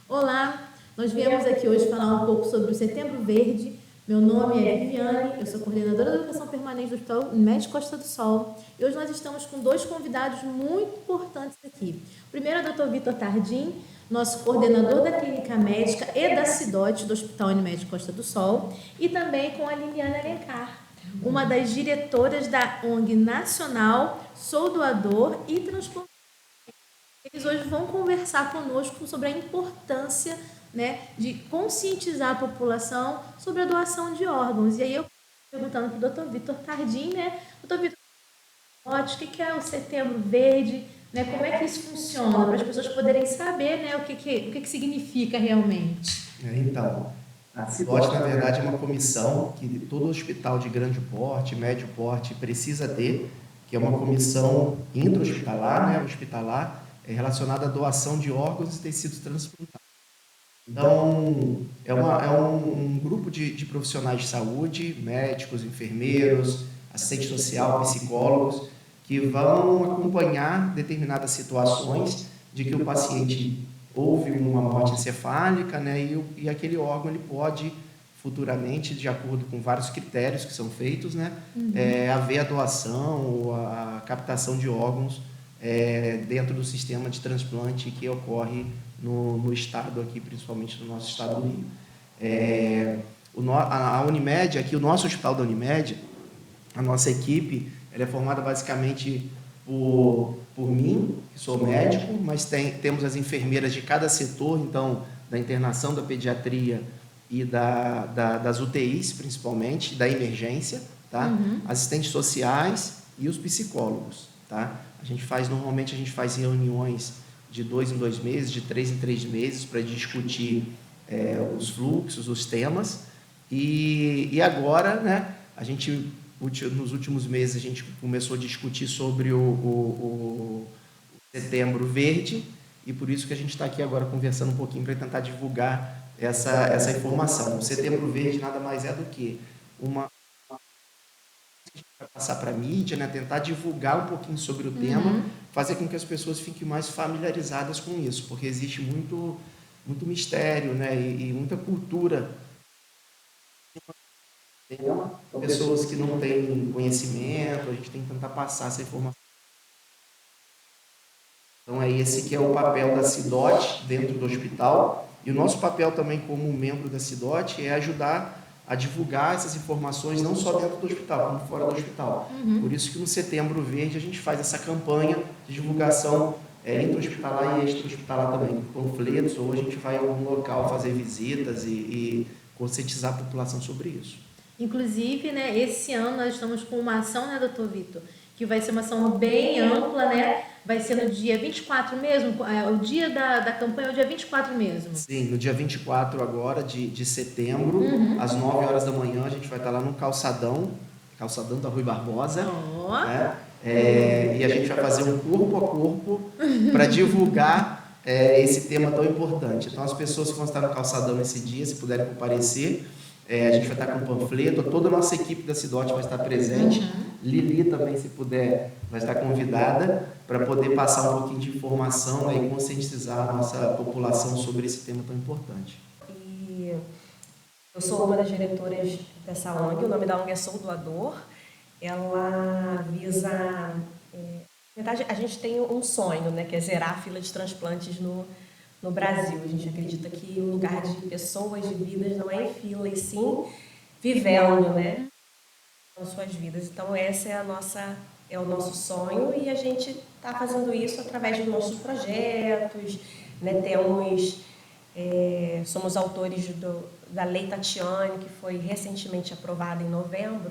Olá, nós viemos aqui hoje falar um pouco sobre o Setembro Verde. Meu nome é Viviane, eu sou coordenadora da Educação Permanente do Hospital Médico Costa do Sol. E hoje nós estamos com dois convidados muito importantes aqui. O primeiro é o Dr. Vitor Tardim, nosso coordenador da Clínica Médica e da CIDOT do Hospital Unimed Costa do Sol, e também com a Liliana Alencar, uma das diretoras da ONG Nacional Sou Doador e Transplantador. Eles hoje vão conversar conosco sobre a importância, né, de conscientizar a população sobre a doação de órgãos. E aí eu perguntando para o Dr. Vitor Tardim, né, Dr. Vitor, o que é o Setembro Verde, né, como é que isso funciona, para as pessoas poderem saber, né, o que significa realmente. Então, a CIDOT, na verdade, é uma comissão que todo hospital de grande porte, médio porte precisa ter, que é uma comissão intra-hospitalar, né, hospitalar, relacionada à doação de órgãos e tecidos transplantados. Então, é um grupo de profissionais de saúde, médicos, enfermeiros, assistente social, psicólogos, que vão acompanhar determinadas situações de que o paciente houve uma morte encefálica, né, e aquele órgão ele pode futuramente, de acordo com vários critérios que são feitos, né, haver a doação ou a captação de órgãos dentro do sistema de transplante que ocorre no estado aqui, principalmente no nosso estado do Rio. A Unimed, aqui o nosso hospital da Unimed, a nossa equipe, ela é formada basicamente por mim, que sou médico, mas temos as enfermeiras de cada setor, então, da internação, da pediatria e das UTIs, principalmente, da emergência, tá? Assistentes sociais e os psicólogos, tá? Normalmente a gente faz reuniões de 2 em 2 meses, de 3 em 3 meses, para discutir os fluxos, os temas. E agora, né, nos últimos meses, a gente começou a discutir sobre o Setembro Verde, e por isso que a gente está aqui agora conversando um pouquinho para tentar divulgar essa informação. O Setembro Verde nada mais é do que uma passar para a mídia, né, tentar divulgar um pouquinho sobre o tema, fazer com que as pessoas fiquem mais familiarizadas com isso, porque existe muito mistério, né, e muita cultura. Pessoas que não têm conhecimento, a gente tem que tentar passar essa informação. Então é esse que é o papel da CIDOT dentro do hospital, e o nosso papel também como membro da CIDOT é ajudar a divulgar essas informações não só dentro do hospital, como fora do hospital. Por isso que no Setembro Verde a gente faz essa campanha de divulgação intra-hospitalar e extra-hospitalar também, com panfletos, ou a gente vai a algum local fazer visitas e conscientizar a população sobre isso. Inclusive, né, esse ano nós estamos com uma ação, né, doutor Vitor, que vai ser uma ação bem ampla, né? Vai ser no dia 24 mesmo, o dia da campanha é o dia 24 mesmo. Sim, no dia 24 agora de setembro, às 9 horas da manhã, a gente vai estar lá no calçadão da Rui Barbosa, né? E a gente vai fazer um corpo a corpo para divulgar esse tema tão importante. Então, as pessoas que vão estar no calçadão esse dia, se puderem comparecer, a gente vai estar com um panfleto, toda a nossa equipe da CIDOT vai estar presente, Lili também, se puder, vai estar convidada para poder passar um pouquinho de informação, né, e conscientizar a nossa população sobre esse tema tão importante. E eu sou uma das diretoras dessa ONG, o nome da ONG é Sou Doador. Ela visa... na verdade, a gente tem um sonho, né, que é zerar a fila de transplantes no Brasil. A gente acredita que o lugar de pessoas, de vidas, não é em fila, e sim vivendo, né, com suas vidas. Então, essa é o nosso sonho, e a gente está fazendo isso através dos nossos projetos, né, somos autores da Lei Tatiane, que foi recentemente aprovada em novembro,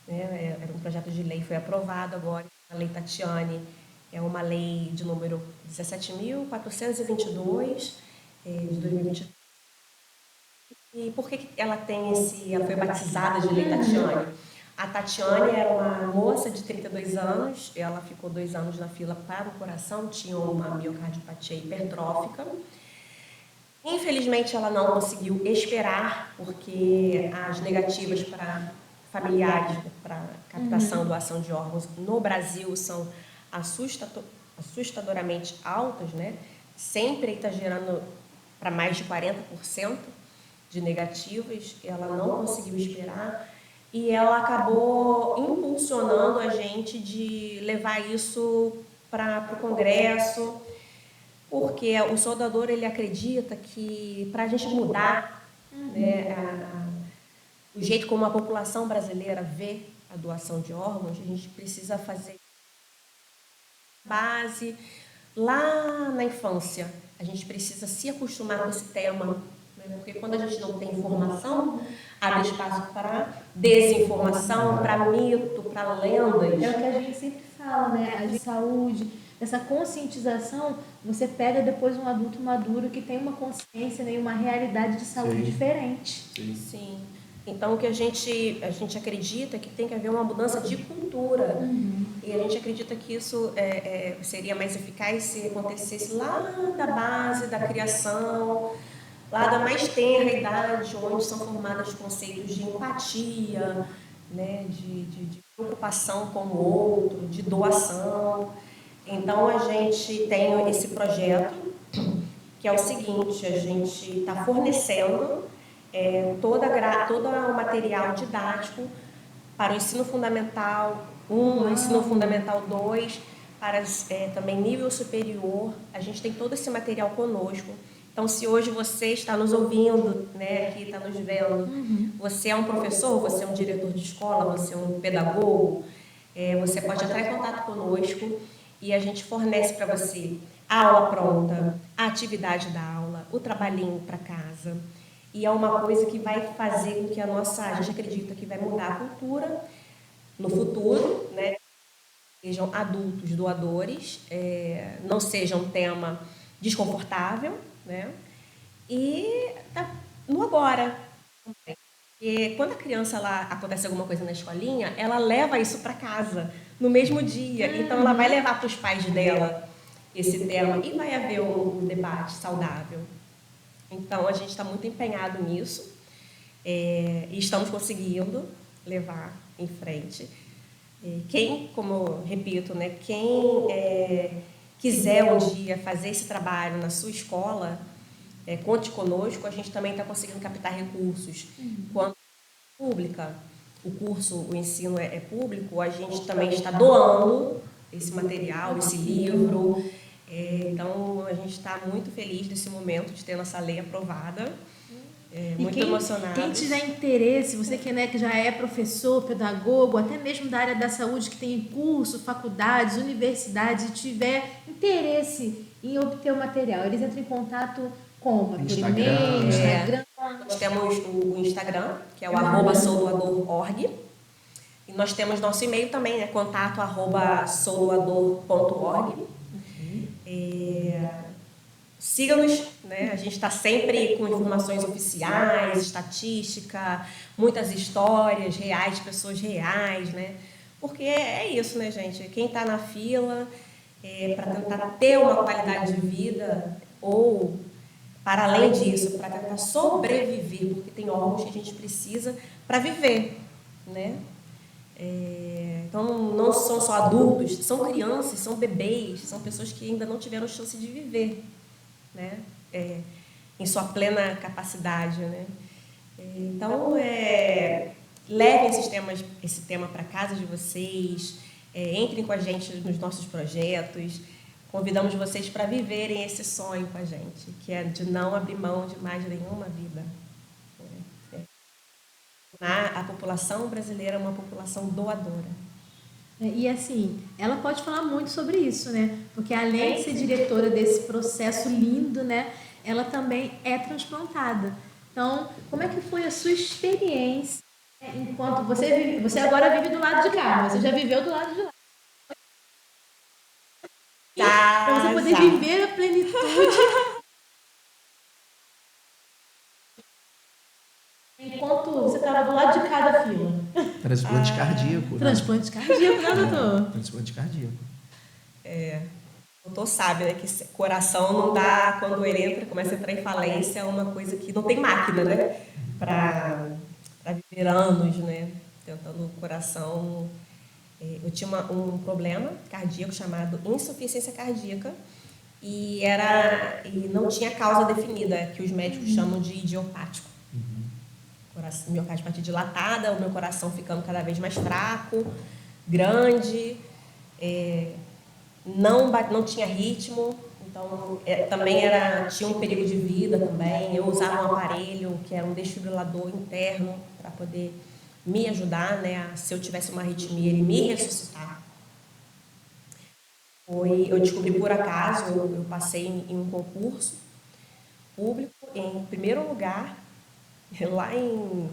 né, era um projeto de lei, foi aprovado agora. A Lei Tatiane é uma lei de número 17.422 de 2022. E por que ela foi batizada de Lei Tatiane? A Tatiane era uma moça de 32 anos, ela ficou 2 anos na fila para o coração, tinha uma miocardiopatia hipertrófica. Infelizmente, ela não conseguiu esperar, porque as negativas para familiares, para captação, doação de órgãos no Brasil são assustadoramente altas, né? Sempre está gerando para mais de 40% de negativas, ela não conseguiu esperar e ela acabou impulsionando a gente de levar isso para o Congresso, porque o soldador ele acredita que para a gente mudar, né, o jeito como a população brasileira vê a doação de órgãos, a gente precisa fazer base lá na infância. A gente precisa se acostumar com esse tema, né? Porque quando a gente não tem informação, abre espaço para desinformação, para mito, para lendas. É o que a gente sempre fala, né? A de saúde, essa conscientização, você pega depois um adulto maduro que tem uma consciência, né, e uma realidade de saúde diferente. Sim. Então, o que a gente acredita é que tem que haver uma mudança de cultura. E a gente acredita que isso seria mais eficaz se acontecesse lá da base da criação, lá da mais tenra idade, onde são formados conceitos de empatia, né, de preocupação com o outro, de doação. Então, a gente tem esse projeto, que é o seguinte: a gente está fornecendo todo o material didático para o ensino fundamental 1, ensino fundamental 2, para também nível superior. A gente tem todo esse material conosco. Então, se hoje você está nos ouvindo, né, aqui está nos vendo, você é um professor, você é um diretor de escola, você é um pedagogo, você pode entrar em contato conosco e a gente fornece para você a aula pronta, a atividade da aula, o trabalhinho para casa. E é uma coisa que vai fazer com que a gente acredita que vai mudar a cultura no futuro, né? Sejam adultos doadores, não seja um tema desconfortável, né? E tá no agora. E quando a criança acontece alguma coisa na escolinha, ela leva isso para casa no mesmo dia. Então ela vai levar para os pais dela esse tema e vai haver um debate saudável. Então a gente está muito empenhado nisso e estamos conseguindo levar em frente. Quem, como eu repito, né, quem quiser um dia fazer esse trabalho na sua escola, conte conosco. A gente também está conseguindo captar recursos. Quando é pública, o ensino é público, a gente também está doando esse material, esse livro. Então, a gente está muito feliz nesse momento de ter nossa lei aprovada. Muito emocionado. Quem tiver interesse, você que já é professor, pedagogo, até mesmo da área da saúde, que tem curso, faculdades, universidades, e tiver interesse em obter o material, eles entram em contato como? Por e-mail, Instagram? Nós temos o Instagram, que é o @soudoador.org. E nós temos nosso e-mail também, né? contato@soudoador.org. Siga-nos, né? A gente está sempre com informações oficiais, estatística, muitas histórias reais, de pessoas reais, né? Porque é isso, né, gente? Quem está na fila para tentar ter uma qualidade de vida ou, para além disso, para tentar sobreviver, porque tem órgãos que a gente precisa para viver, né? Então, não são só adultos, são crianças, são bebês, são pessoas que ainda não tiveram chance de viver, né? Em sua plena capacidade, né? Então, levem esse tema para casa de vocês, entrem com a gente nos nossos projetos, convidamos vocês para viverem esse sonho com a gente, que é de não abrir mão de mais nenhuma vida. A população brasileira é uma população doadora. E assim, ela pode falar muito sobre isso, né? Porque além de ser diretora desse processo lindo, né, ela também é transplantada. Então, como é que foi a sua experiência enquanto você agora vive do lado de cá, mas você já viveu do lado de lá? Para você poder viver a plenitude. Enquanto você estava do lado de cada fila. Transplante cardíaco. Transplante cardíaco, né, doutor? Transplante cardíaco. O doutor sabe, né, que coração não dá, quando ele entra, começa a entrar em falência, é uma coisa que não tem máquina, né? Para viver anos, né? Tentando o coração. Eu tinha um problema cardíaco chamado insuficiência cardíaca. e não tinha causa definida, que os médicos chamam de idiopático. Miocardiopatia dilatada, o meu coração ficando cada vez mais fraco, grande, não tinha ritmo, então também tinha um perigo de vida também. Eu usava um aparelho que era um desfibrilador interno para poder me ajudar, né, se eu tivesse uma arritmia, ele me ressuscitar. Eu descobri por acaso, eu passei em um concurso público em primeiro lugar, lá em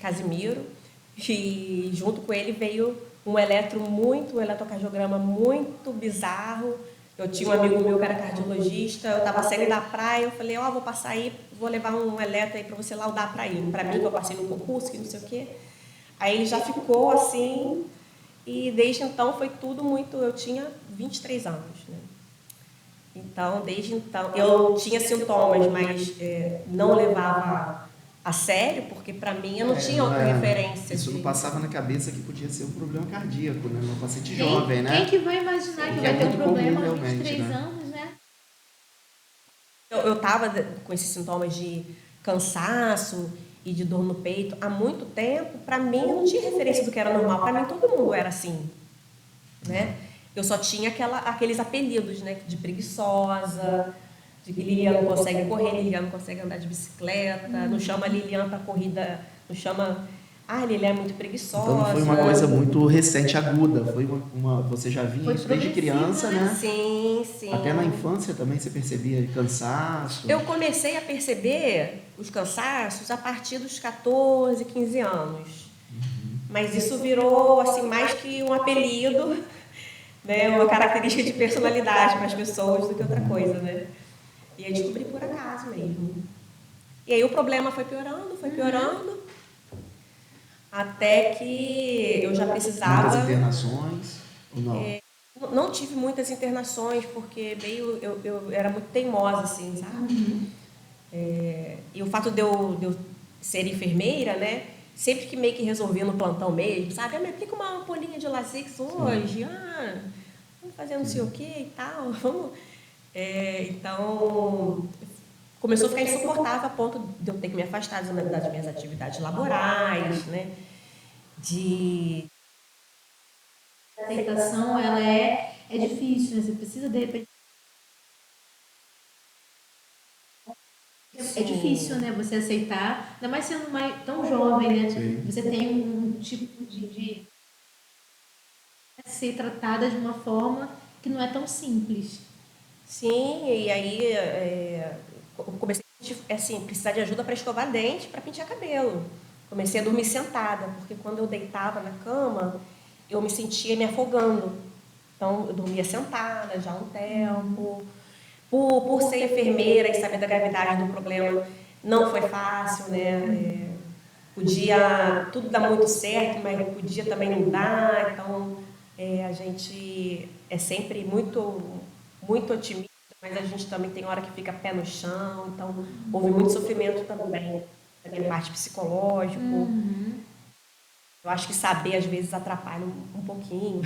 Casimiro, e junto com ele veio um eletrocardiograma muito bizarro. Eu tinha um amigo meu que era cardiologista, eu estava saindo da praia, eu falei, vou passar aí, vou levar um eletro aí para você laudar para ele, para mim que eu passei no concurso, que não sei o quê. Aí ele já ficou assim, e desde então foi tudo muito, eu tinha 23 anos, né? Então, desde então, eu tinha sintomas, mas não levava a sério, porque para mim eu não tinha outra referência. Isso não passava na cabeça que podia ser um problema cardíaco, né? Uma paciente jovem, né? Quem que vai imaginar que vai ter um problema aos 23 anos, né? Eu estava com esses sintomas de cansaço e de dor no peito há muito tempo. Para mim, eu não tinha referência do que era normal. Para mim, todo mundo era assim, né? Eu só tinha aqueles apelidos, né? De preguiçosa, de que Lilian não consegue correr, Lilian não consegue andar de bicicleta, não chama Lilian para corrida, não chama... Lilian é muito preguiçosa. Então não foi uma coisa muito recente, aguda, foi você já vinha isso desde criança, né? Sim. Até na infância também você percebia cansaço? Eu comecei a perceber os cansaços a partir dos 14, 15 anos. Mas isso virou, assim, mais que um apelido, né? Uma característica de personalidade para as pessoas do que outra coisa, né? E aí descobri por acaso mesmo. E aí o problema foi piorando, até que eu já precisava... Muitas internações ou não? Não tive muitas internações, porque eu era muito teimosa, assim, sabe? E o fato de eu ser enfermeira, né? Sempre que meio que resolvia no plantão mesmo, sabe? Me aplica uma ampolinha de Lasix hoje, vamos fazer não sei o que e tal, vamos... Então, começou a ficar insuportável a ponto de eu ter que me afastar das minhas atividades laborais, né? A aceitação, ela é difícil, né? Você precisa, de repente... É difícil, né? Você aceitar, ainda mais sendo tão jovem, né? Sim. Você tem um tipo de ser tratada de uma forma que não é tão simples. Sim, e aí eu comecei a precisar de ajuda para escovar dente, para pentear cabelo. Comecei a dormir sentada, porque quando eu deitava na cama, eu me sentia me afogando. Então, eu dormia sentada já há um tempo. Por ser enfermeira e saber da gravidade do problema, não foi fácil, né? Podia tudo dar muito certo, mas podia também não dar. Então, a gente é sempre muito, muito otimista, mas a gente também tem hora que fica pé no chão. Então, houve muito sofrimento também, da minha parte psicológica. Eu acho que saber, às vezes, atrapalha um pouquinho.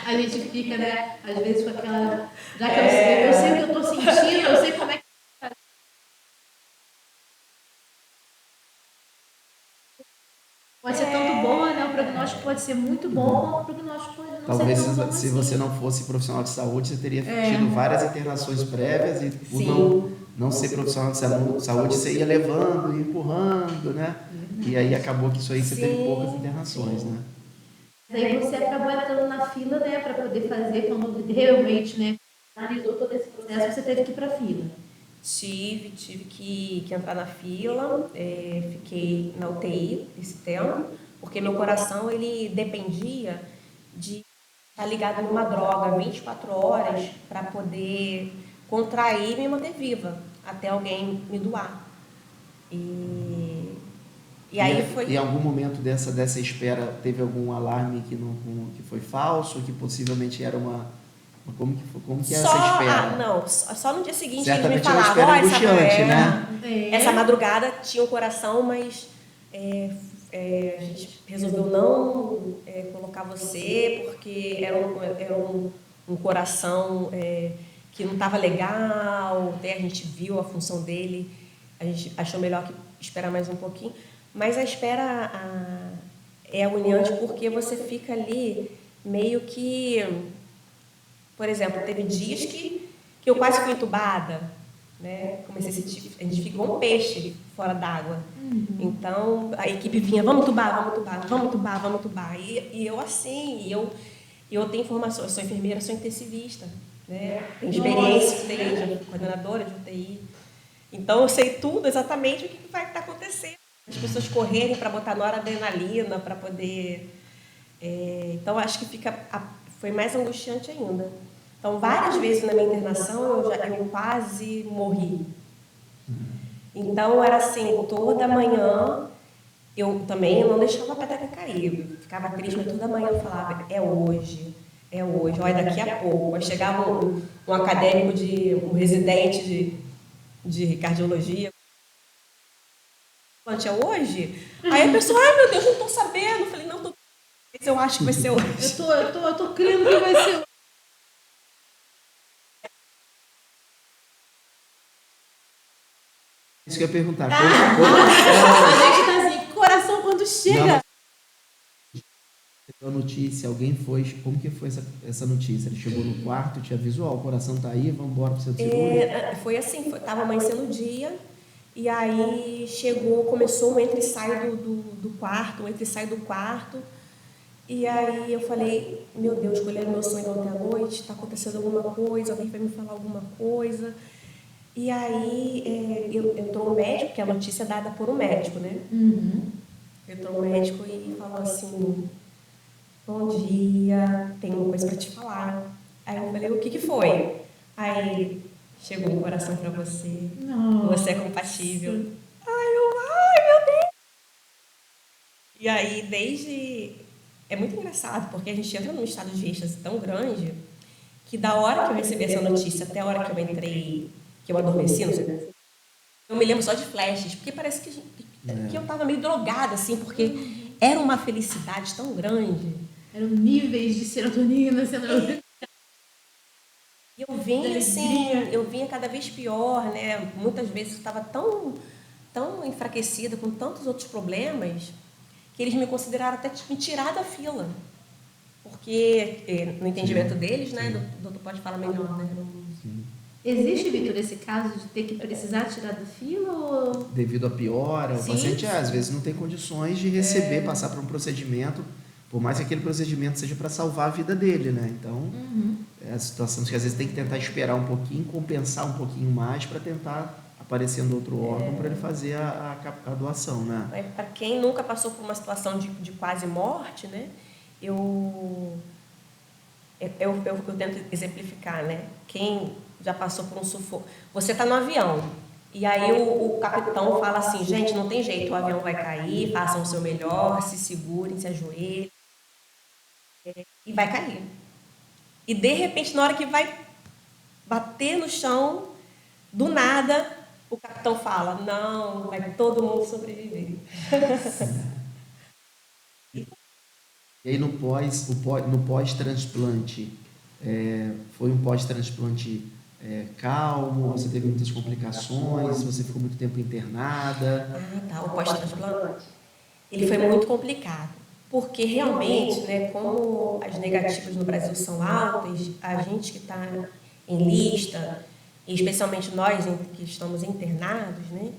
A gente fica, né? Às vezes com aquela... Já que eu sei o que eu estou sentindo, eu sei como é que... Pode ser tanto boa, né? O prognóstico pode ser muito bom, como o prognóstico pode não Talvez ser tão bom se assim. você não fosse profissional de saúde, você teria tido várias internações prévias e por não ser profissional de saúde, você ia levando, ia empurrando, né? E aí acabou que isso aí você teve poucas internações, né? Daí você acabou entrando na fila, né, para poder fazer, quando realmente, né, analisou todo esse processo, você teve que ir para a fila. Tive que entrar na fila, fiquei na UTI esse tempo, porque meu coração ele dependia de estar ligado numa droga 24 horas para poder contrair e me manter viva, até alguém me doar. E aí foi... Em algum momento dessa espera, teve algum alarme que foi falso, que possivelmente era uma... Como que é essa espera? Só no dia seguinte certamente eles me falavam, uma espera angustiante, né? Essa madrugada tinha um coração, mas a gente resolveu não colocar você, porque era um um coração que não estava legal, até a gente viu a função dele, a gente achou melhor que esperar mais um pouquinho, mas a espera é agoniante porque você fica ali meio que, por exemplo, teve dias que eu quase fui entubada, né? Comecei a sentir, a gente fica igual um peixe fora d'água. Então a equipe vinha, vamos tubar, vamos tubar, vamos tubar, vamos tubar. E eu assim, eu tenho formação, eu sou enfermeira, sou intensivista, né? Tenho experiência de coordenadora de UTI. Então eu sei tudo exatamente o que vai estar acontecendo. As pessoas correrem para botar noradrenalina para poder. Então acho que foi mais angustiante ainda. Então várias vezes na minha internação eu quase morri. Então era assim, toda manhã eu não deixava a peteca cair. Eu ficava triste, mas toda manhã eu falava, é hoje, olha, daqui a pouco. Aí chegava um acadêmico, um residente de cardiologia, é hoje? Aí a pessoa, ai meu Deus, não estou sabendo. Eu falei, não, eu acho que vai ser hoje. Eu tô crendo que vai ser hoje. Isso que eu ia perguntar. A gente tá assim, coração quando chega. A notícia, alguém foi, como que foi essa notícia? Ele chegou no quarto, te avisou, o coração tá aí, vamos embora pro seu seguro? Foi assim, tava amanhecendo o dia, e aí começou um entra e sai do quarto, e aí eu falei, meu Deus, escolheram meu sonho ontem à noite, tá acontecendo alguma coisa, alguém vai me falar alguma coisa. E aí entrou um médico, que a notícia é dada por um médico, né? Entrou um médico e falou assim, bom dia, tenho uma coisa para te falar. Aí eu falei, o que foi? Aí chegou um coração para você, você é compatível. Ai, meu Deus! E aí, é muito engraçado, porque a gente entra num estado de êxtase tão grande, que da hora que eu recebi essa notícia até a hora que eu entrei, que eu adormeci, não sei, eu me lembro só de flashes, porque parece que eu estava meio drogada, assim, porque era uma felicidade tão grande. Eram níveis de serotonina sendo... E eu vinha cada vez pior, né? Muitas vezes eu estava tão enfraquecida, com tantos outros problemas, que eles me consideraram até me tirar da fila. Porque, no entendimento deles, né? O doutor pode falar melhor, né? Existe, Vitor, esse caso de ter que precisar tirar da fila ou... Devido à piora, o paciente às vezes não tem condições de receber, passar por um procedimento, por mais que aquele procedimento seja para salvar a vida dele, né? Então, é a situação que às vezes tem que tentar esperar um pouquinho, compensar um pouquinho mais para tentar aparecer no outro órgão para ele fazer a doação, né? Para quem nunca passou por uma situação de quase morte, né? Eu tento exemplificar, né? Quem já passou por um sufoco. Você está no avião, e aí o capitão fala assim, gente, não tem jeito, o avião vai cair, façam o seu melhor, se segurem, se ajoelhem, e vai cair. E de repente, na hora que vai bater no chão, do nada, o capitão fala, não, vai todo mundo sobreviver. E aí no pós-transplante, foi um pós-transplante calmo, você teve muitas complicações, você ficou muito tempo internada? O pós-transplante, ele foi muito complicado, porque realmente, né, como as negativas no Brasil são altas, a gente que está em lista, e especialmente nós que estamos internados, né,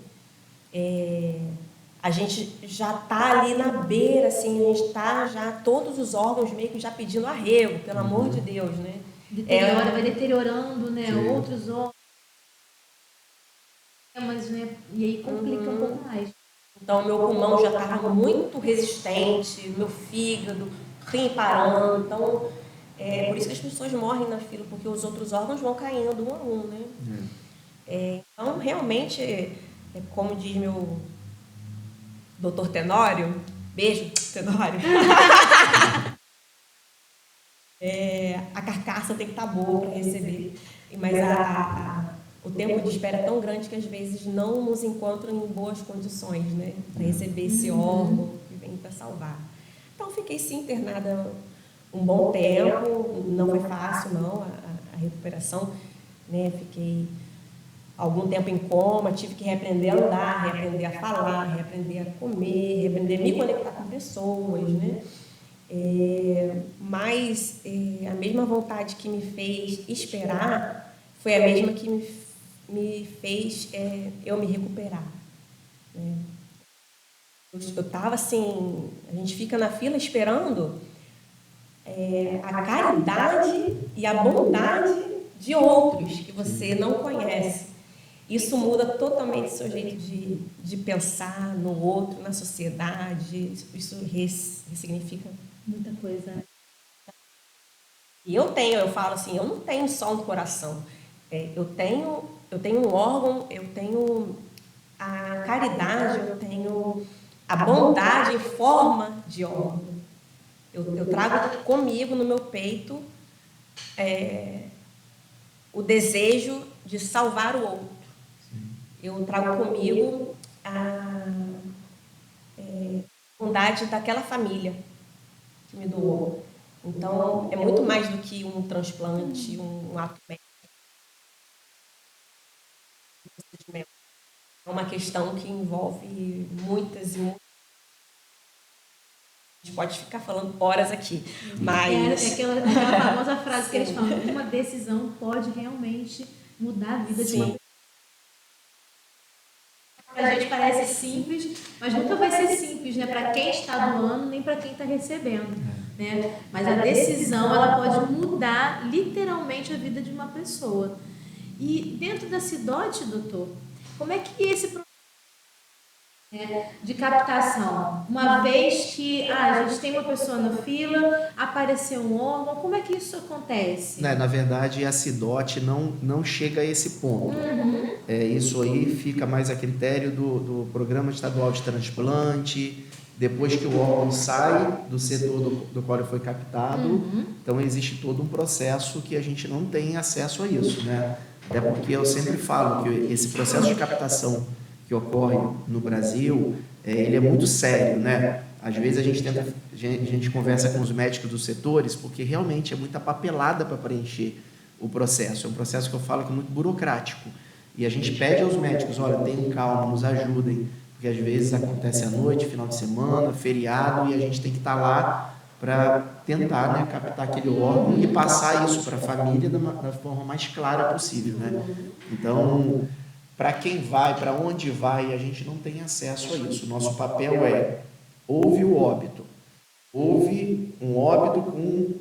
a gente já está ali na beira, assim, a gente está já, todos os órgãos meio que já pedindo arrego, pelo amor de Deus, né? Vai deteriorando, né? Sim. Outros órgãos, né? E aí complica um pouco mais. Então, meu pulmão já estava muito resistente, meu fígado, rim parando, então, por isso que as pessoas morrem na fila, porque os outros órgãos vão caindo um a um, né? Então, realmente, como diz meu doutor Tenório, beijo, Tenório, a carcaça tem que estar boa para receber, mas o tempo de espera é tão grande que às vezes não nos encontram em boas condições, né, para receber esse órgão que vem para salvar. Então, fiquei sim internada um bom tempo, não foi fácil não a recuperação, né? Fiquei algum tempo em coma, tive que reaprender a andar, reaprender a falar, reaprender a comer, reaprender a me conectar com pessoas, né? Mas a mesma vontade que me fez esperar foi a mesma que me fez eu me recuperar, né? Eu estava assim, a gente fica na fila esperando a caridade e a bondade de outros que você não conhece. Isso muda totalmente o seu jeito de pensar no outro, na sociedade. Isso ressignifica Muita coisa. E eu falo assim, eu não tenho só um coração. Eu tenho um órgão, eu tenho a caridade, eu tenho a bondade em forma de órgão. Eu trago comigo no meu peito o desejo de salvar o outro. Eu trago comigo a bondade daquela família que me doou. Então, é muito mais do que um transplante, um ato médico. É uma questão que envolve muitas e muitas. A gente pode ficar falando horas aqui, mas... É aquela famosa frase que eles falam, uma decisão pode realmente mudar a vida de uma pessoa. Pra gente parece simples, mas nunca vai ser simples, né? Para quem está doando, nem para quem está recebendo, né? Mas a decisão, ela pode mudar literalmente a vida de uma pessoa. E dentro da CIDOT, doutor, como é que esse processo de captação, uma vez que a gente tem uma pessoa na fila, apareceu um órgão, como é que isso acontece? Na verdade, a CIDOT não chega a esse ponto. Isso aí fica mais a critério do Programa Estadual de Transplante, depois que o órgão sai do setor do qual ele foi captado. Então, existe todo um processo que a gente não tem acesso a isso, né? Até porque eu sempre falo que esse processo de captação que ocorre no Brasil, ele é muito sério, né? Às vezes a gente conversa com os médicos dos setores, porque realmente é muita papelada para preencher o processo. É um processo que eu falo que é muito burocrático. E a gente pede aos médicos, olha, tenham calma, nos ajudem, porque às vezes acontece à noite, final de semana, feriado, e a gente tem que estar lá para tentar, né, captar aquele órgão e passar isso para a família da forma mais clara possível, né? Então, para quem vai, para onde vai, a gente não tem acesso a isso. O nosso papel houve o óbito. Houve um óbito com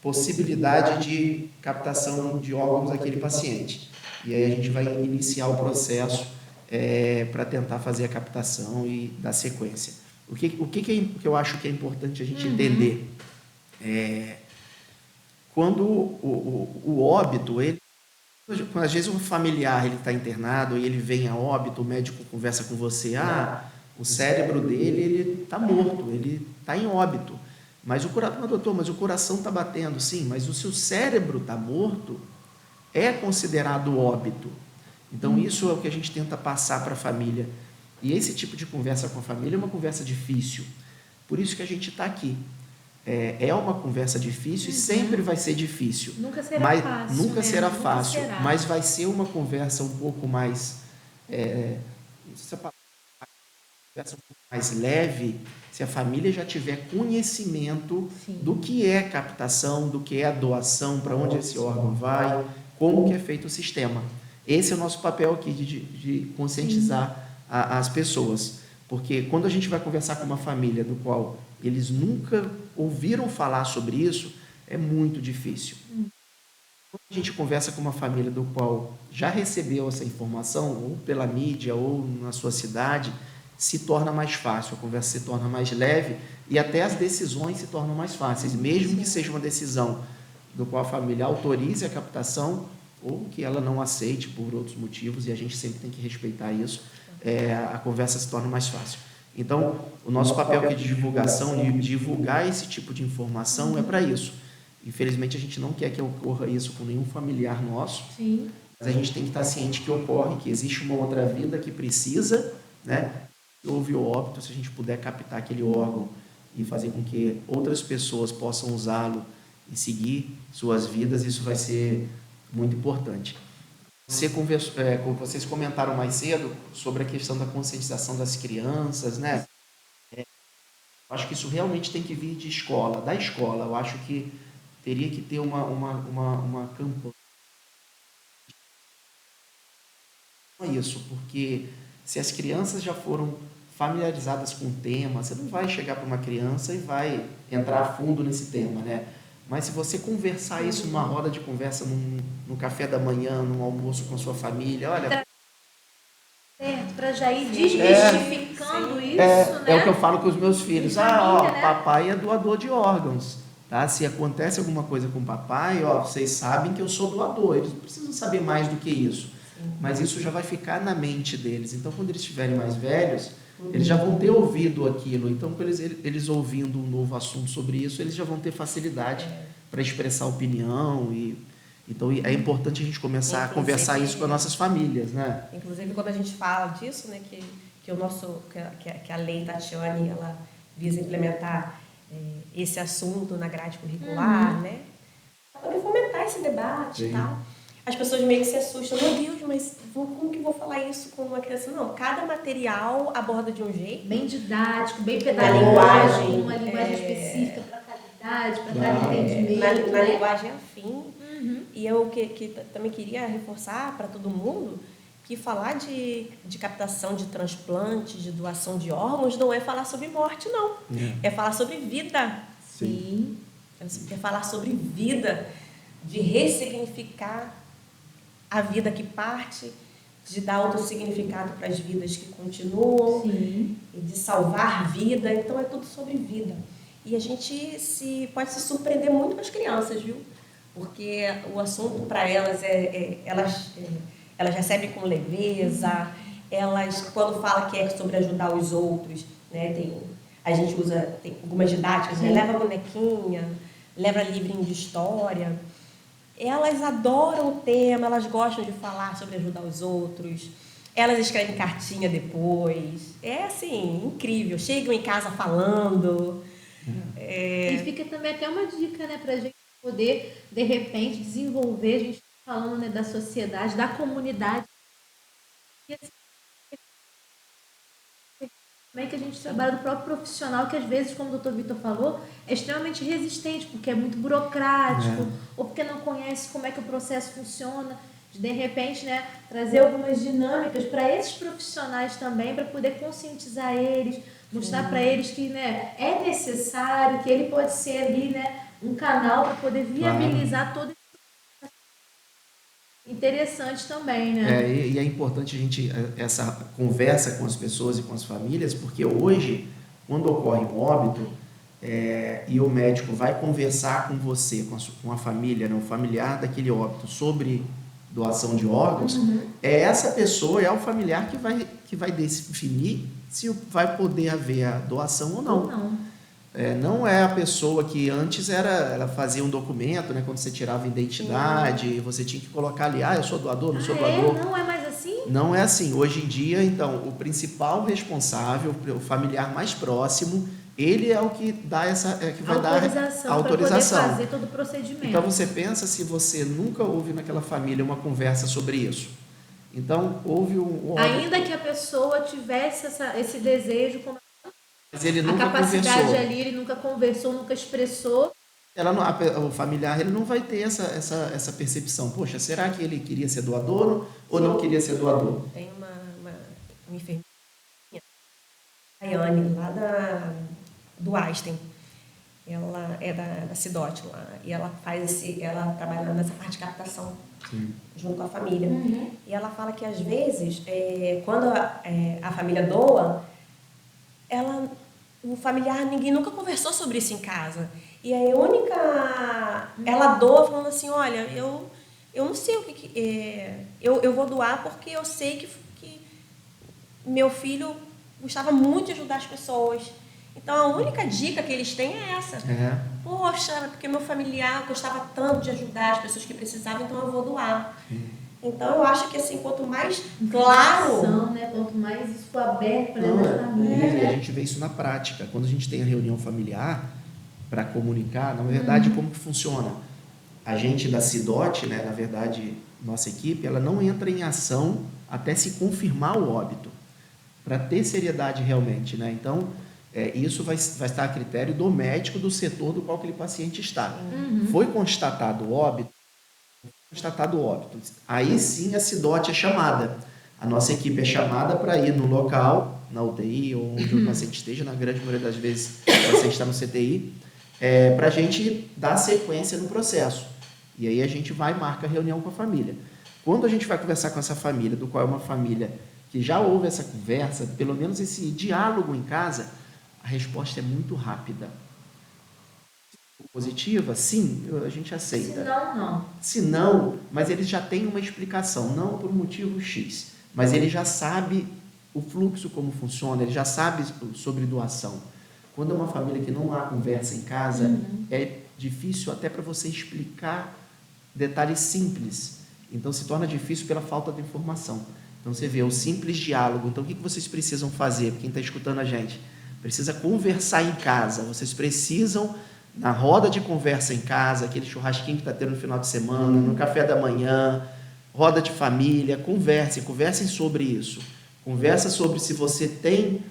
possibilidade de captação de órgãos daquele paciente. E aí a gente vai iniciar o processo para tentar fazer a captação e dar sequência. O que eu acho que é importante a gente entender? Quando o óbito, quando às vezes um familiar está internado e ele vem a óbito, o médico conversa com você, o cérebro dele ele está morto, ele está em óbito. Mas doutor, mas o coração está batendo, sim, mas o seu cérebro está morto, é considerado óbito. Então, isso é o que a gente tenta passar para a família. E esse tipo de conversa com a família é uma conversa difícil. Por isso que a gente está aqui. É uma conversa difícil e sempre vai ser difícil. Nunca será fácil. Nunca será fácil, mas vai ser uma conversa um pouco mais... conversa um pouco mais leve, se a família já tiver conhecimento do que é captação, do que é a doação, para onde esse órgão vai, como que é feito o sistema. Esse é o nosso papel aqui de conscientizar as pessoas. Porque quando a gente vai conversar com uma família do qual eles nunca ouviram falar sobre isso, é muito difícil. Quando a gente conversa com uma família do qual já recebeu essa informação, ou pela mídia, ou na sua cidade, se torna mais fácil, a conversa se torna mais leve e até as decisões se tornam mais fáceis, mesmo que seja uma decisão do qual a família autorize a captação ou que ela não aceite por outros motivos, e a gente sempre tem que respeitar isso, a conversa se torna mais fácil. Então, o nosso papel aqui de divulgação, de divulgar esse tipo de informação é para isso. Infelizmente, a gente não quer que ocorra isso com nenhum familiar nosso, mas a gente tem que estar ciente que ocorre, que existe uma outra vida que precisa, né? Houve o óbito, se a gente puder captar aquele órgão e fazer com que outras pessoas possam usá-lo e seguir suas vidas, isso vai ser muito importante. Vocês comentaram mais cedo sobre a questão da conscientização das crianças, né? Acho que isso realmente tem que vir de escola, da escola. Eu acho que teria que ter uma campanha. Isso, porque se as crianças já foram familiarizadas com o tema, você não vai chegar para uma criança e vai entrar a fundo nesse tema, né? Mas se você conversar isso numa roda de conversa, no café da manhã, num almoço com a sua família, olha... Certo, para já ir desmistificando isso, né? É o que eu falo com os meus filhos. Família, né? Papai é doador de órgãos, tá? Se acontece alguma coisa com o papai, vocês sabem que eu sou doador. Eles não precisam saber mais do que isso. Mas isso já vai ficar na mente deles. Então, quando eles estiverem mais velhos, eles já vão ter ouvido aquilo. Então, eles ouvindo um novo assunto sobre isso, eles já vão ter facilidade para expressar opinião. Então, é importante a gente começar a conversar isso com as nossas famílias, né? Inclusive, quando a gente fala disso, né, que a lei Tatiane, ela visa implementar esse assunto na grade curricular, né? Para poder fomentar esse debate e tal. As pessoas meio que se assustam, meu Deus, mas como que eu vou falar isso com uma criança? Não, cada material aborda de um jeito. Bem didático, bem pedagógico, uma linguagem específica para cada idade, para cada entendimento. Na linguagem afim. E eu que também queria reforçar para todo mundo que falar de captação de transplante, de doação de órgãos, não é falar sobre morte, não. É falar sobre vida. Sim. É falar sobre vida, de ressignificar a vida que parte, de dar outro significado para as vidas que continuam, Sim. e de salvar vida. Então, é tudo sobre vida. E a gente pode se surpreender muito com as crianças, viu? Porque o assunto para elas elas recebem com leveza, elas, quando fala que é sobre ajudar os outros, né, a gente tem algumas didáticas, né, leva bonequinha, leva livrinho de história. Elas adoram o tema, elas gostam de falar sobre ajudar os outros, elas escrevem cartinha depois. É assim, incrível, chegam em casa falando. E fica também até uma dica, né, para a gente poder, de repente, desenvolver, a gente está falando, né, da sociedade, da comunidade. E assim, como é que a gente trabalha do próprio profissional, que às vezes, como o Dr. Vitor falou, é extremamente resistente, porque é muito burocrático, ou porque não conhece como é que o processo funciona. De repente, né, trazer algumas dinâmicas para esses profissionais também, para poder conscientizar eles, mostrar para eles que, né, é necessário, que ele pode ser ali, né, um canal para poder viabilizar todo esse processo. Interessante também, né? E é importante a gente, essa conversa com as pessoas e com as famílias, porque hoje, quando ocorre um óbito, e o médico vai conversar com você, com a família, né, o familiar daquele óbito, sobre doação de órgãos, essa pessoa, é o familiar que vai definir se vai poder haver a doação ou não. Não é a pessoa que antes ela fazia um documento, né, quando você tirava a identidade, você tinha que colocar ali, eu sou doador, não sou doador. Não é mais assim? Não é assim. Hoje em dia, então, o principal responsável, o familiar mais próximo, ele é o que dá que vai dar a autorização para poder fazer todo o procedimento. Então você pensa se você nunca houve naquela família uma conversa sobre isso. Então houve ainda que a pessoa tivesse esse desejo, mas ele nunca a capacidade conversou. Ali, ele nunca conversou, nunca expressou. O familiar ele não vai ter essa percepção. Poxa, será que ele queria ser doador ou não queria ser doador? Tem uma enfermeira, Rayane, lá do Einstein. Ela é da Cidote lá. E ela ela trabalha nessa parte de captação, junto com a família. E ela fala que às vezes, quando a família doa, o familiar, ninguém nunca conversou sobre isso em casa. E a ela doa falando assim, olha, eu não sei o que eu vou doar porque eu sei que meu filho gostava muito de ajudar as pessoas. Então, a única dica que eles têm é essa. Poxa, porque meu familiar gostava tanto de ajudar as pessoas que precisavam, então eu vou doar. Então, eu acho que, assim, quanto mais claro... Né? Quanto mais isso for aberto para Não, dentro das famílias. e a gente vê isso na prática. Quando a gente tem a reunião familiar para comunicar, na verdade, como que funciona? A gente da CIDOT, né, na verdade, nossa equipe, ela não entra em ação até se confirmar o óbito, para ter seriedade realmente, né? Então, isso vai estar a critério do médico do setor do qual aquele paciente está. Foi constatado o óbito, aí sim a CIDOT é chamada. A nossa equipe é chamada para ir no local, na UTI, ou onde o paciente esteja, na grande maioria das vezes o paciente está no CTI, para a gente dar sequência no processo. E aí a gente vai e marca a reunião com a família. Quando a gente vai conversar com essa família, do qual é uma família que já houve essa conversa, pelo menos esse diálogo em casa, a resposta é muito rápida. Positiva? Sim, a gente aceita. Se não, não. Se não, mas ele já tem uma explicação, não por motivo X, mas ele já sabe o fluxo, como funciona, ele já sabe sobre doação. Quando é uma família que não há conversa em casa, é difícil até para você explicar detalhes simples. Então, se torna difícil pela falta de informação. Então, você vê o simples diálogo. Então, o que vocês precisam fazer? Quem está escutando a gente? Precisa conversar em casa. Vocês precisam, na roda de conversa em casa, aquele churrasquinho que está tendo no final de semana, no café da manhã, roda de família, conversem sobre isso. Conversa sobre se você tem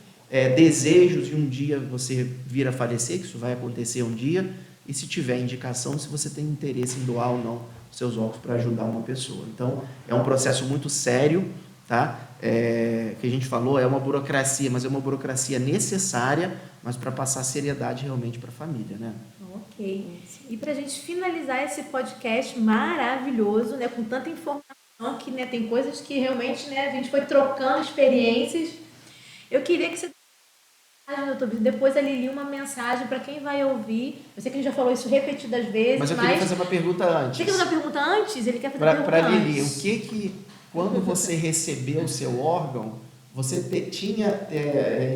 desejos de um dia você vir a falecer, que isso vai acontecer um dia, e se tiver indicação, se você tem interesse em doar ou não seus órgãos para ajudar uma pessoa. Então, é um processo muito sério, tá? Que a gente falou, é uma burocracia, mas é uma burocracia necessária, mas para passar seriedade realmente para a família, né? Ok. E para a gente finalizar esse podcast maravilhoso, né, com tanta informação que, né, tem coisas que realmente, né, a gente foi trocando experiências. Eu queria que você depois a Lili uma mensagem para quem vai ouvir. Eu sei que a gente já falou isso repetidas vezes, mas eu queria fazer uma pergunta antes. Você quer fazer uma pergunta antes? Ele quer fazer uma pergunta antes. Para Lili, antes. Quando você recebeu o seu órgão, você tinha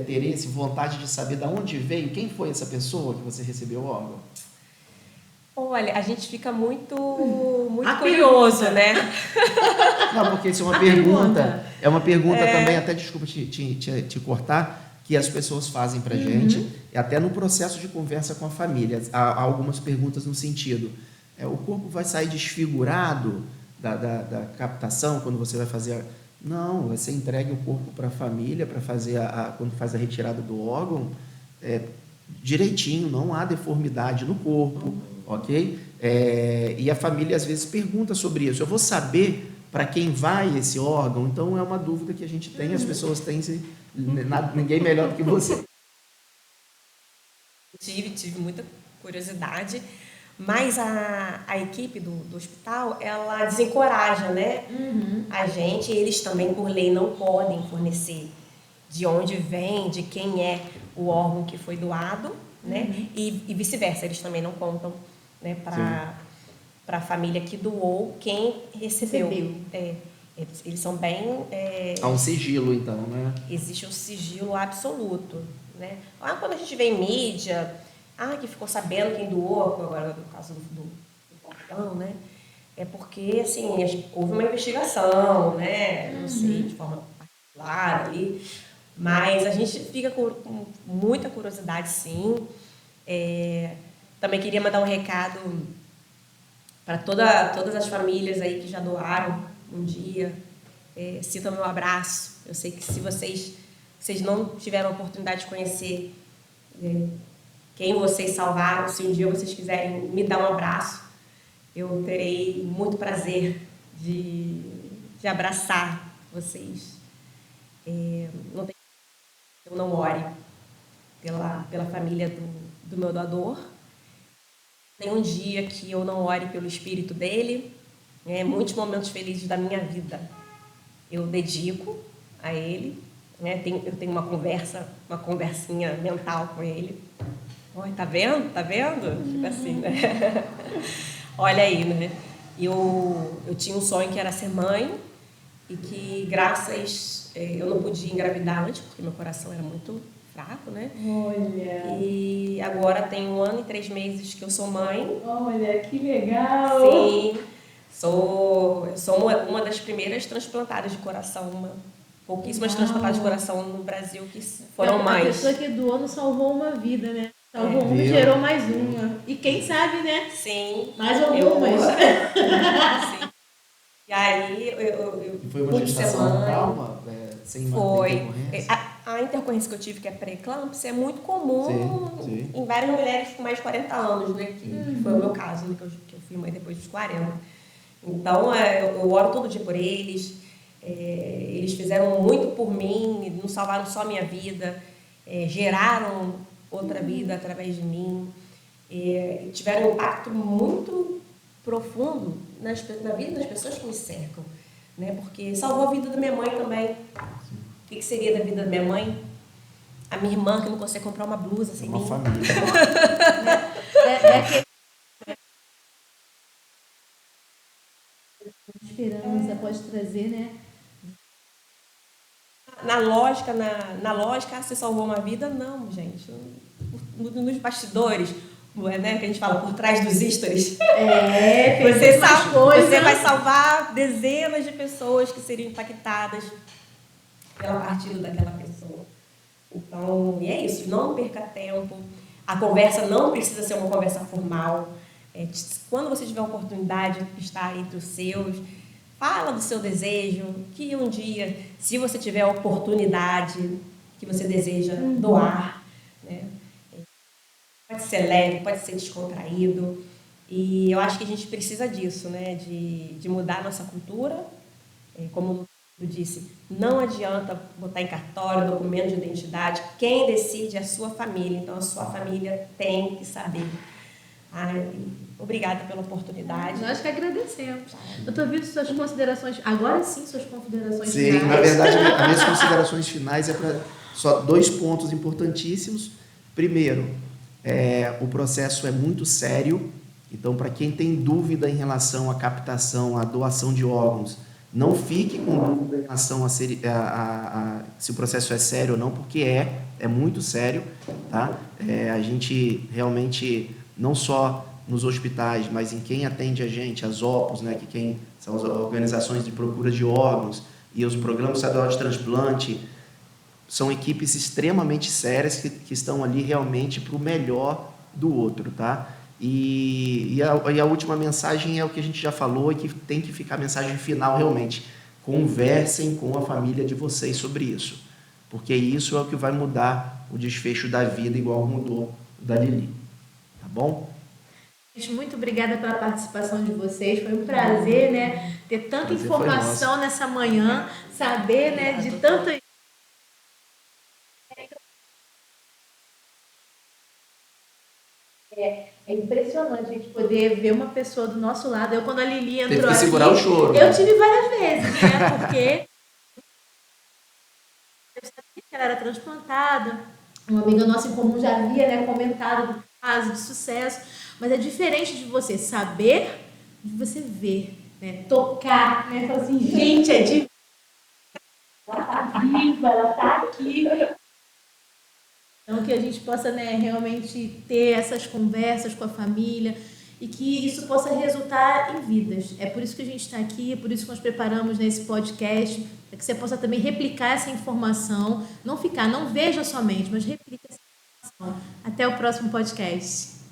interesse, vontade de saber de onde veio? Quem foi essa pessoa que você recebeu o órgão? Olha, a gente fica muito curioso, né? Não, porque isso é uma pergunta. É uma pergunta também, até desculpa te cortar, que as pessoas fazem para a gente, e até no processo de conversa com a família. Há algumas perguntas no sentido, o corpo vai sair desfigurado da captação quando você vai fazer... Não, você entrega o corpo para a família, para fazer quando faz a retirada do órgão, direitinho, não há deformidade no corpo, ok? E a família às vezes pergunta sobre isso. Eu vou saber para quem vai esse órgão? Então é uma dúvida que a gente tem, as pessoas têm, ninguém melhor do que você. Tive muita curiosidade, mas a equipe do hospital, ela desencoraja, né? A gente, eles também, por lei, não podem fornecer de onde vem, de quem é o órgão que foi doado, né? E vice-versa, eles também não contam, né, para a família que doou quem recebeu. Eles são bem... Há um sigilo, então, né? Existe um sigilo absoluto, né? Quando a gente vê em mídia, que ficou sabendo quem doou, agora no caso do portão, né? É porque, assim, houve uma investigação, né? Não sei, de forma particular ali, mas a gente fica com muita curiosidade, sim. Também queria mandar um recado para todas as famílias aí que já doaram um dia. Sintam meu abraço. Eu sei que se vocês não tiveram a oportunidade de conhecer quem vocês salvaram, se um dia vocês quiserem me dar um abraço, eu terei muito prazer de abraçar vocês. Não tem que eu não ore pela família do meu doador. Tem um dia que eu não ore pelo espírito dele. Muitos momentos felizes da minha vida eu dedico a ele, né? Eu tenho uma conversinha mental com ele. Oi, tá vendo? Tipo assim, né? Olha aí, né? Eu tinha um sonho que era ser mãe e que eu não podia engravidar antes, porque meu coração era muito fraco, né? Olha! E agora tem 1 ano e 3 meses que eu sou mãe. Olha, que legal! Sim, Eu sou uma das primeiras transplantadas de coração, pouquíssimas transplantadas de coração no Brasil que foram A mais. pessoa que doou não salvou uma vida, né? Salvou uma e Viu? gerou mais uma. E quem sabe, né? Sim. Mais algumas. Sim. E aí, E foi uma por gestação semana, calma, sem uma foi. intercorrência? A intercorrência que eu tive, que é pré-eclâmpsia, é muito comum Sim. em várias mulheres com mais de 40 anos, né? Que foi o meu caso, né? Que eu fui mãe depois dos 40. Então, eu oro todo dia por eles. Eles fizeram muito por mim, não salvaram só minha vida, geraram outra vida através de mim. Tiveram um impacto muito profundo na vida das pessoas que me cercam, né? Porque salvou a vida da minha mãe também. O que seria da vida da minha mãe? A minha irmã que não consegue comprar uma blusa sem Uma mim. família. Esperança pode trazer, né? Na lógica, você salvou uma vida? Não, gente. Nos bastidores, né, que a gente fala por trás dos stories. Você vai salvar dezenas de pessoas que seriam impactadas pela partida daquela pessoa. Então, e é isso, não perca tempo. A conversa não precisa ser uma conversa formal. Quando você tiver a oportunidade de estar entre os seus, fala do seu desejo, que um dia, se você tiver a oportunidade que você deseja doar, né? Pode ser leve, pode ser descontraído. E eu acho que a gente precisa disso, né? De mudar a nossa cultura. Como eu disse, não adianta botar em cartório, documento de identidade. Quem decide é a sua família. Então, a sua família tem que saber. Obrigada pela oportunidade. Nós que agradecemos. Doutor Vitor, suas considerações, agora sim, suas considerações Sim, finais. na verdade, as minhas considerações finais é para só 2 pontos importantíssimos. Primeiro, o processo é muito sério, então, para quem tem dúvida em relação à captação, à doação de órgãos, não fique com dúvida em relação se o processo é sério ou não, porque é muito sério, tá? A gente realmente, não só nos hospitais, mas em quem atende a gente, as OPOS, né, que quem são as organizações de procura de órgãos, e os programas estaduais de transplante, são equipes extremamente sérias que estão ali realmente para o melhor do outro, tá? E a última mensagem é o que a gente já falou e que tem que ficar a mensagem final realmente. Conversem com a família de vocês sobre isso, porque isso é o que vai mudar o desfecho da vida, igual mudou o da Lili. Tá bom? Gente, muito obrigada pela participação de vocês. Foi um prazer, né, ter tanta informação nessa manhã, saber, né, de tanta... É impressionante a gente poder ver uma pessoa do nosso lado. Eu, quando a Lili entrou Teve que aqui, segurar o choro. eu tive várias vezes, né, porque eu sabia que ela era transplantada. Uma amiga nossa em comum já havia, né, comentado do caso de sucesso. Mas é diferente de você saber, de você ver, né, tocar, né, falar assim, gente, é de... Ela tá viva, ela tá aqui. Então, que a gente possa, né, realmente ter essas conversas com a família e que isso possa resultar em vidas. É por isso que a gente está aqui, é por isso que nós preparamos nesse podcast, para que você possa também replicar essa informação, não veja somente, mas replique essa informação. Até o próximo podcast.